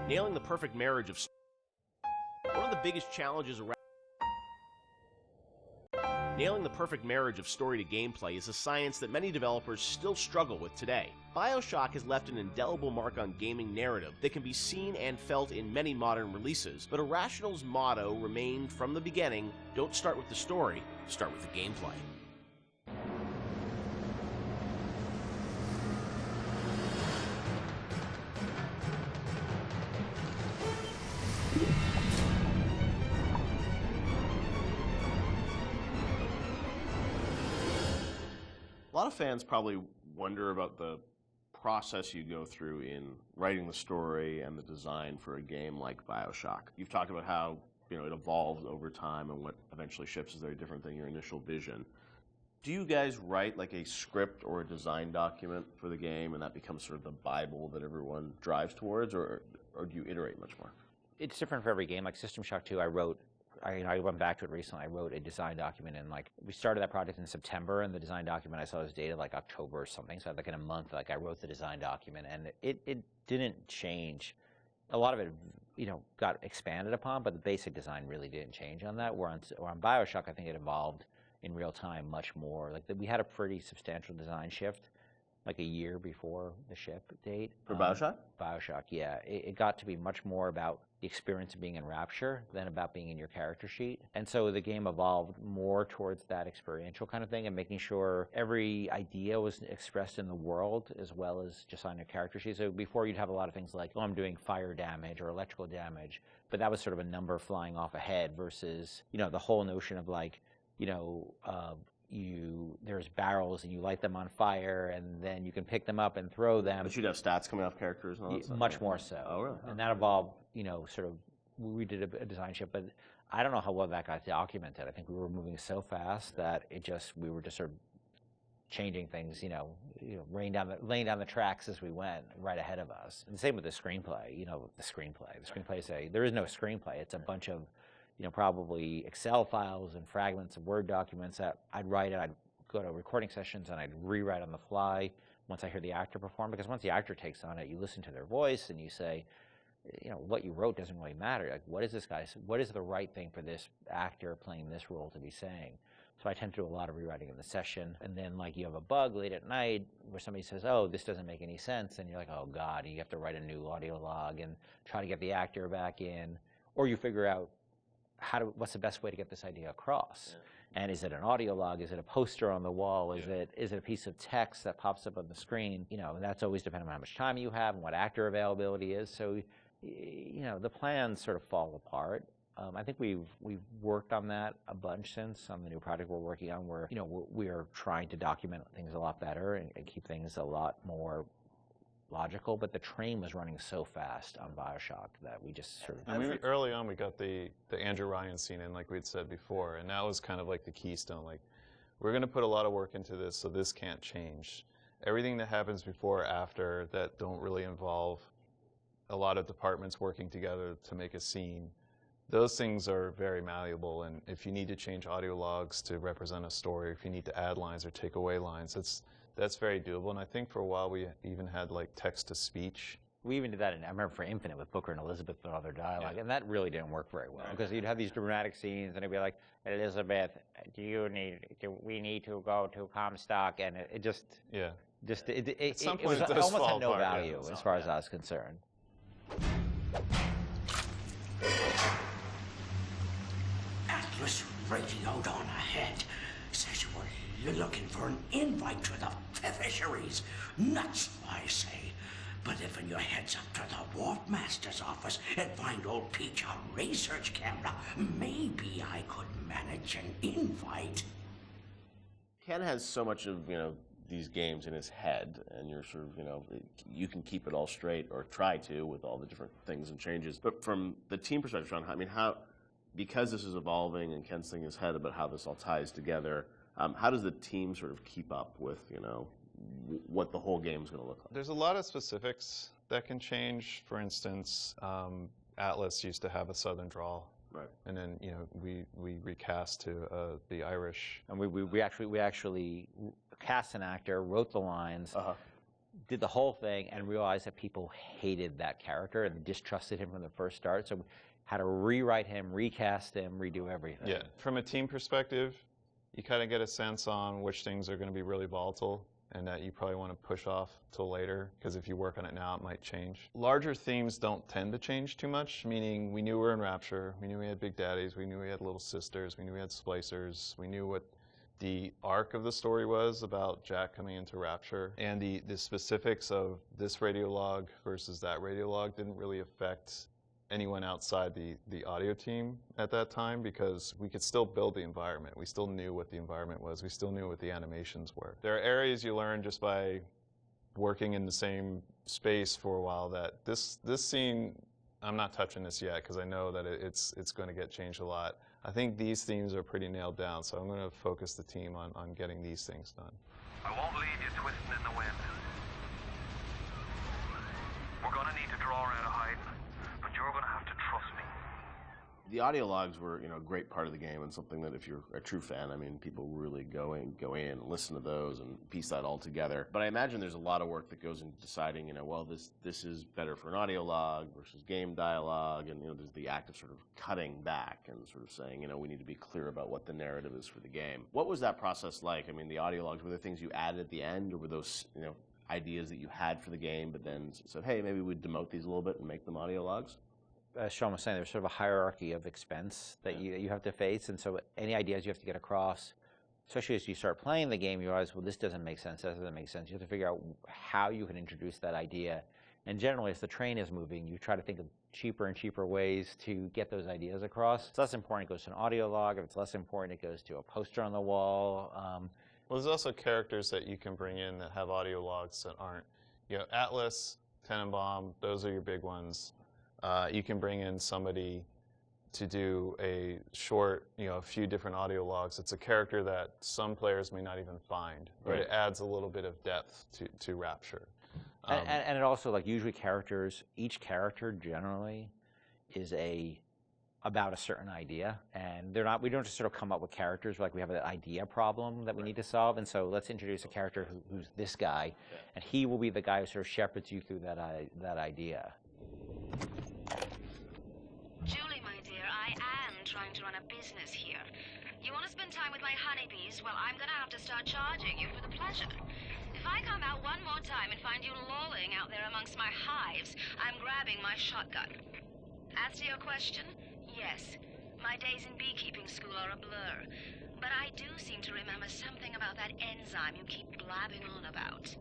Nailing the perfect marriage of one of the biggest challenges around nailing the perfect marriage of story to gameplay is a science that many developers still struggle with today. BioShock has left an indelible mark on gaming narrative that can be seen and felt in many modern releases, but Irrational's motto remained from the beginning: don't start with the story, start with the gameplay. A lot of fans probably wonder about the process you go through in writing the story and the design for a game like BioShock. You've talked about how it evolves over time and what eventually ships is very different than your initial vision. Do you guys write like a script or a design document for the game and that becomes sort of the Bible that everyone drives towards, or do you iterate much more? It's different for every game. Like System Shock 2, I went back to it recently. I wrote a design document, and we started that project in September, and the design document I saw was dated like October or something. So in a month, I wrote the design document, and it didn't change. A lot of it, got expanded upon, but the basic design really didn't change on that. Where on BioShock, I think it evolved in real time much more. We had a pretty substantial design shift, like a year before the ship date. For BioShock? BioShock, yeah. It got to be much more about the experience of being in Rapture than about being in your character sheet. And so the game evolved more towards that experiential kind of thing and making sure every idea was expressed in the world as well as just on your character sheet. So before you'd have a lot of things like, oh, I'm doing fire damage or electrical damage, but that was sort of a number flying off ahead versus, the whole notion of there's barrels and you light them on fire and then you can pick them up and throw them. But you'd have stats coming off characters and all that stuff? Much more so. Oh, really? And that evolved, we did a design shift, but I don't know how well that got documented. I think we were moving so fast that we were just sort of changing things, laying down the tracks as we went right ahead of us. And the same with the screenplay, the screenplay there is no screenplay. It's a bunch of probably Excel files and fragments of Word documents that I'd write it. I'd go to recording sessions and I'd rewrite on the fly once I hear the actor perform, because once the actor takes on it, you listen to their voice and you say, what you wrote doesn't really matter. What is the right thing for this actor playing this role to be saying? So I tend to do a lot of rewriting in the session. And then you have a bug late at night where somebody says, oh, this doesn't make any sense. And you're like, oh God, you have to write a new audio log and try to get the actor back in. Or you figure out what's the best way to get this idea across? Yeah. And is it an audio log? Is it a poster on the wall? Is it a piece of text that pops up on the screen? That's always depending on how much time you have and what actor availability is. So, the plans sort of fall apart. I think we've worked on that a bunch since on the new project we're working on, where we are trying to document things a lot better and keep things a lot more logical, but the train was running so fast on BioShock that we just sort of... early on, we got the Andrew Ryan scene in, like we'd said before, and that was kind of like the keystone. We're going to put a lot of work into this, so this can't change. Everything that happens before or after that don't really involve a lot of departments working together to make a scene, those things are very malleable, and if you need to change audio logs to represent a story, if you need to add lines or take away lines, that's very doable. And I think for a while we even had text-to-speech. We even did that I remember for Infinite with Booker and Elizabeth and all their dialogue, and that really didn't work very well, because you'd have these dramatic scenes and it'd be like, Elizabeth, we need to go to Comstock, and it just... Yeah. It almost had no value as far as I was concerned. Atlas Radio on ahead says you were looking for an invite to the fisheries. Nuts, I say. But if your head's up to the Wharf Master's office and find old Peach a research camera, maybe I could manage an invite. Ken has so much of, these games in his head, and you're sort of, you can keep it all straight, or try to, with all the different things and changes. But from the team perspective, Sean, because this is evolving and Ken's thinking in his head about how this all ties together, how does the team sort of keep up with, what the whole game's going to look like? There's a lot of specifics that can change. For instance, Atlas used to have a Southern drawl. Right. And then, we recast to the Irish. And we actually cast an actor, wrote the lines, did the whole thing and realized that people hated that character and distrusted him from the first start. So we had to rewrite him, recast him, redo everything. Yeah, from a team perspective, you kind of get a sense on which things are going to be really volatile and that you probably want to push off till later, because if you work on it now, it might change. Larger themes don't tend to change too much, meaning we knew we were in Rapture, we knew we had Big Daddies, we knew we had Little Sisters, we knew we had Splicers, we knew what the arc of the story was about Jack coming into Rapture, and the specifics of this radiolog versus that radiolog didn't really affect anyone outside the audio team at that time, because we could still build the environment. We still knew what the environment was. We still knew what the animations were. There are areas you learn just by working in the same space for a while that this scene, I'm not touching this yet because I know that it's going to get changed a lot. I think these themes are pretty nailed down, so I'm going to focus the team on getting these things done. I won't leave you twisting in the wind. We're going to need to draw out of hiding, but you're going to have to trust me. The audio logs were, a great part of the game, and something that if you're a true fan, people really go in and listen to those and piece that all together. But I imagine there's a lot of work that goes into deciding, well, this is better for an audio log versus game dialogue, and there's the act of sort of cutting back and sort of saying, we need to be clear about what the narrative is for the game. What was that process like? The audio logs, were there things you added at the end, or were those, ideas that you had for the game, but then said, hey, maybe we'd demote these a little bit and make them audio logs? As Sean was saying, there's sort of a hierarchy of expense that you have to face, and so any ideas you have to get across, especially as you start playing the game, you realize, well, this doesn't make sense, that doesn't make sense. You have to figure out how you can introduce that idea. And generally, as the train is moving, you try to think of cheaper and cheaper ways to get those ideas across. It's less important, it goes to an audio log. If it's less important, it goes to a poster on the wall. Well, there's also characters that you can bring in that have audio logs that aren't, Atlas, Tenenbaum, those are your big ones. You can bring in somebody to do a short, a few different audio logs. It's a character that some players may not even find, but Right. it adds a little bit of depth to Rapture. And it also, usually each character generally is about a certain idea, and we don't just sort of come up with characters, we have an idea problem that we need to solve, and so let's introduce a character who's this guy, and he will be the guy who sort of shepherds you through that idea. Julie, my dear, I am trying to run a business here. You want to spend time with my honeybees? Well, I'm going to have to start charging you for the pleasure. If I come out one more time and find you lolling out there amongst my hives, I'm grabbing my shotgun. As to your question, yes, my days in beekeeping school are a blur. But I do seem to remember something about that enzyme you keep blabbing on about.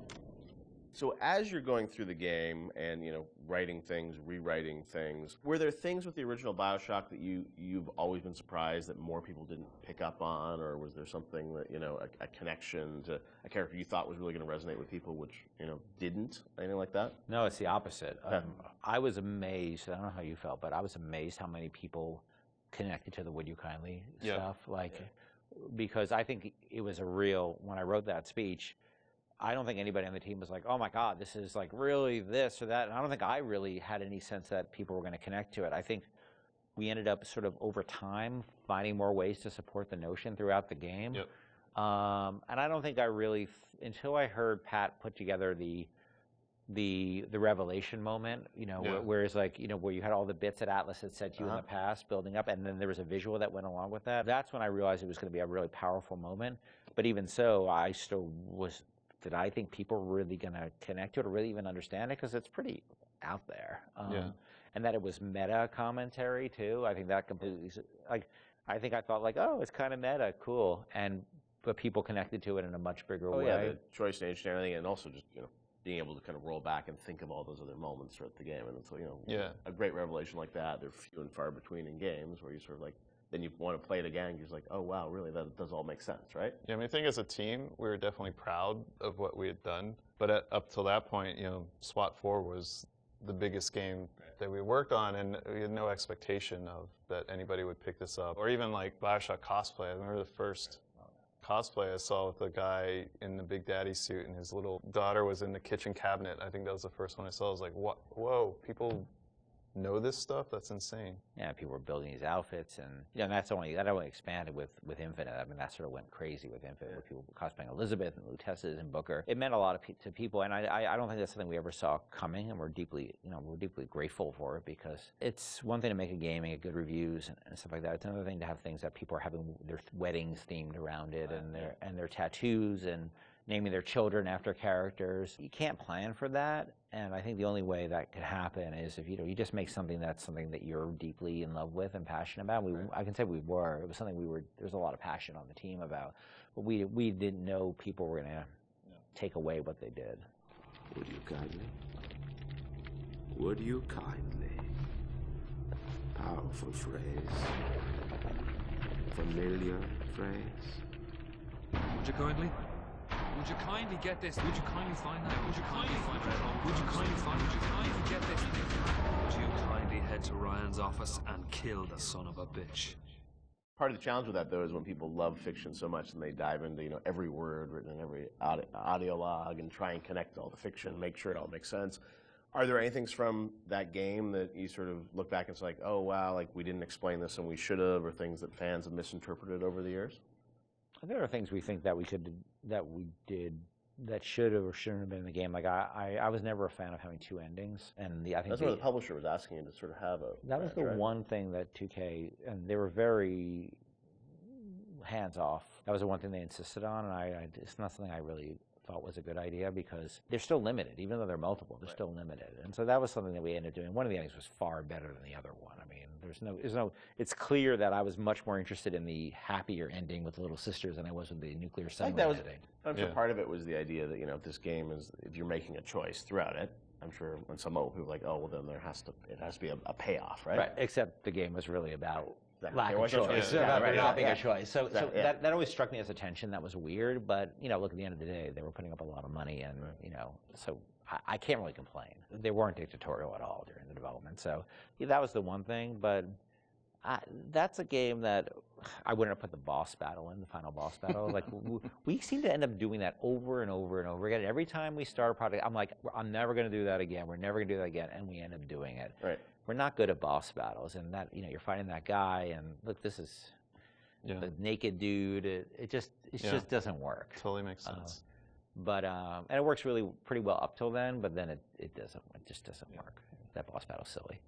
So as you're going through the game and, writing things, rewriting things, were there things with the original BioShock that you've always been surprised that more people didn't pick up on, or was there something that, a connection to a character you thought was really going to resonate with people, which, didn't? Anything like that? No, it's the opposite. Yeah. I was amazed, I don't know how you felt, but I was amazed how many people connected to the Would You Kindly stuff. Because I think it was when I wrote that speech, I don't think anybody on the team was like, oh my God, this is really this or that. And I don't think I really had any sense that people were going to connect to it. I think we ended up sort of over time finding more ways to support the notion throughout the game. Yep. And I don't think I really, until I heard Pat put together the revelation moment, where it's where you had all the bits that Atlas had said to you in the past building up, and then there was a visual that went along with that. That's when I realized it was going to be a really powerful moment. But even so, I still did I think people were really going to connect to it or really even understand it? Because it's pretty out there. And that it was meta commentary too. I think that completely, I think I thought oh, it's kind of meta, cool. But people connected to it in a much bigger way. Yeah, the choice and everything, and also just, being able to kind of roll back and think of all those other moments throughout the game. And it's, a great revelation like that, they're few and far between in games where you sort of then you want to play it again, you're just oh wow, really, that does all make sense, right? Yeah, I think as a team, we were definitely proud of what we had done. But up till that point, SWAT 4 was the biggest game that we worked on, and we had no expectation of that anybody would pick this up. Or even BioShock cosplay. I remember the first cosplay I saw with the guy in the Big Daddy suit, and his little daughter was in the kitchen cabinet. I think that was the first one I saw. I was like, whoa, people know this stuff, that's insane. Yeah, people were building these outfits, and that only expanded with Infinite. I mean, that sort of went crazy with Infinite, with people cosplaying Elizabeth and Luteces and Booker. It meant a lot to people, and I don't think that's something we ever saw coming, and we're deeply grateful for it, because it's one thing to make a game and get good reviews and stuff like that. It's another thing to have things that people are having their weddings themed around it, and their tattoos and naming their children after characters. You can't plan for that, and I think the only way that could happen is if you just make something that's something that you're deeply in love with and passionate about. I can say we were. It was something there's a lot of passion on the team about, but we didn't know people were going to take away what they did. Would you kindly? Would you kindly? Powerful phrase. Familiar phrase. Would you kindly? Would you kindly get this? Would you kindly find that? Would you kindly find that? Would you kindly find? Would you kindly get this? Would you kindly head to Ryan's office and kill the son of a bitch? Part of the challenge with that, though, is when people love fiction so much and they dive into every word written in every audio log and try and connect all the fiction, make sure it all makes sense. Are there any things from that game that you sort of look back and it's like, oh wow, like we didn't explain this and we should have, or things that fans have misinterpreted over the years? There are things we think that we did that should have or shouldn't have been in the game. Like I was never a fan of having two endings, and I think that's what the publisher was asking you to sort of have a. That was the one thing that 2K, and they were very hands off. That was the one thing they insisted on, and it's not something I really thought was a good idea, because they're still limited, even though they're multiple. They're still limited, and so that was something that we ended up doing. One of the endings was far better than the other one. I mean, there's no. It's clear that I was much more interested in the happier ending with the little sisters than I was with the nuclear submarine ending. I'm sure part of it was the idea that if this game is, if you're making a choice throughout it, I'm sure when some old people are like, oh well, then it has to be a payoff, right? Right. Except the game was really about lack there of was no choice. choice. Yeah, About not being a exactly. choice. So that always struck me as a tension that was weird. But look, at the end of the day, they were putting up a lot of money, and so I can't really complain. They weren't dictatorial at all during the development. So that was the one thing. But that's a game that I wouldn't have put the boss battle in, the final boss battle. Like we seem to end up doing that over and over and over again. Every time we start a project, I'm like, I'm never going to do that again. We're never going to do that again, and we end up doing it. Right. We're not good at boss battles, and that you're fighting that guy, and look, this is the naked dude. It just doesn't work. Totally makes sense. But and it works pretty well up till then, but then it doesn't. It just doesn't work. That boss battle's silly.